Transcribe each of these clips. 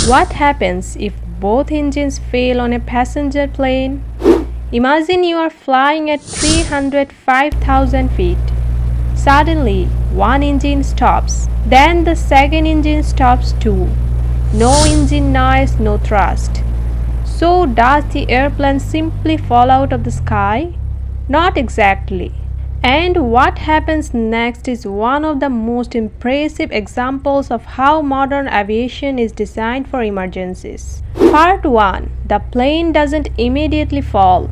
What happens if both engines fail on a passenger plane? Imagine you are flying at 305,000 feet. Suddenly, one engine stops. Then the second engine stops too. No engine noise, no thrust. So, does the airplane simply fall out of the sky? Not exactly. And what happens next is one of the most impressive examples of how modern aviation is designed for emergencies. Part 1. The plane doesn't immediately fall.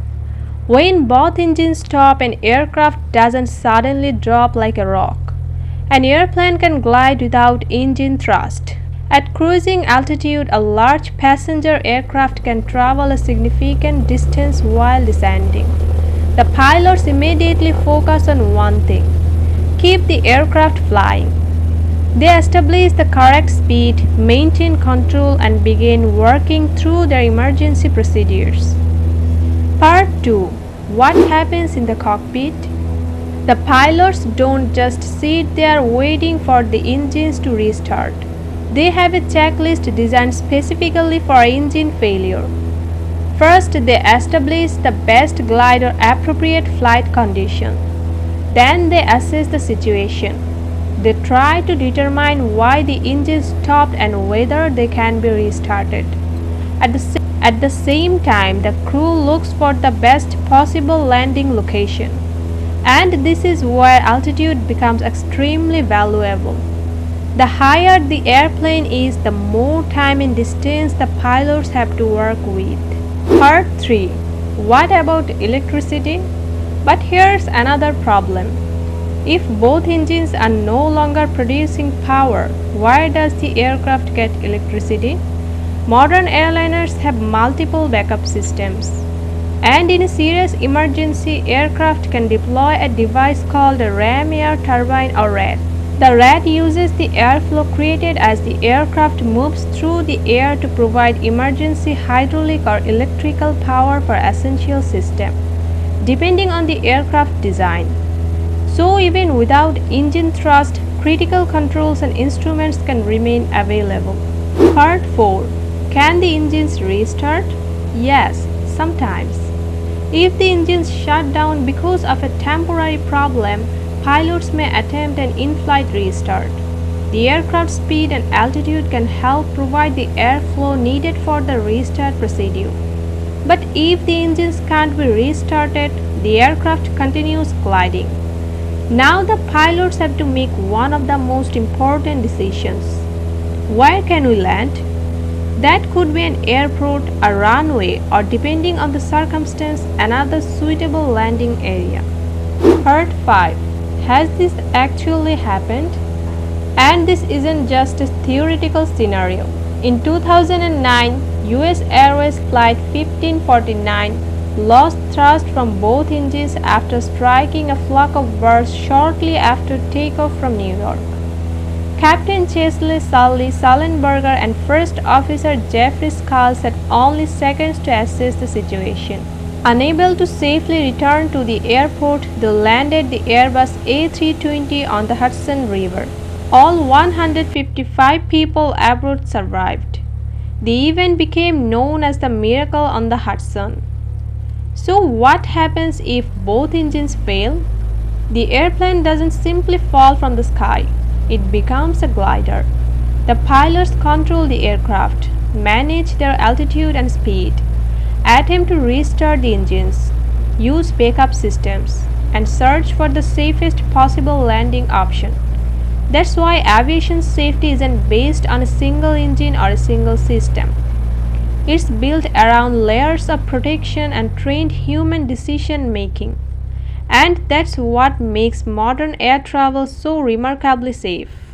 When both engines stop, an aircraft doesn't suddenly drop like a rock. An airplane can glide without engine thrust. At cruising altitude, a large passenger aircraft can travel a significant distance while descending. The pilots immediately focus on one thing: keep the aircraft flying. They establish the correct speed, maintain control, and begin working through their emergency procedures. Part 2. What happens in the cockpit? The pilots don't just sit there waiting for the engines to restart. They have a checklist designed specifically for engine failure. First, they establish the best glide or appropriate flight condition. Then they assess the situation. They try to determine why the engine stopped and whether they can be restarted. At the same time, the crew looks for the best possible landing location. And this is where altitude becomes extremely valuable. The higher the airplane is, the more time and distance the pilots have to work with. Part 3. What about electricity? But here's another problem. If both engines are no longer producing power, where does the aircraft get electricity? Modern airliners have multiple backup systems. And in a serious emergency, aircraft can deploy a device called a Ram Air Turbine or RAT. The RAT uses the airflow created as the aircraft moves through the air to provide emergency hydraulic or electrical power for essential systems, depending on the aircraft design. So even without engine thrust, critical controls and instruments can remain available. Part 4. Can the engines restart? Yes, sometimes. If the engines shut down because of a temporary problem, pilots may attempt an in-flight restart. The aircraft's speed and altitude can help provide the airflow needed for the restart procedure. But if the engines can't be restarted, the aircraft continues gliding. Now the pilots have to make one of the most important decisions. Where can we land? That could be an airport, a runway, or depending on the circumstance, another suitable landing area. Part 5. Has this actually happened? And this isn't just a theoretical scenario. In 2009, US Airways Flight 1549 lost thrust from both engines after striking a flock of birds shortly after takeoff from New York. Captain Chesley Sully Sullenberger and First Officer Jeffrey Skulls had only seconds to assess the situation. Unable to safely return to the airport, they landed the Airbus A320 on the Hudson River. All 155 people aboard survived. The event became known as the Miracle on the Hudson. So what happens if both engines fail? The airplane doesn't simply fall from the sky. It becomes a glider. The pilots control the aircraft, manage their altitude and speed, attempt to restart the engines, use backup systems, and search for the safest possible landing option. That's why aviation safety isn't based on a single engine or a single system. It's built around layers of protection and trained human decision making. And that's what makes modern air travel so remarkably safe.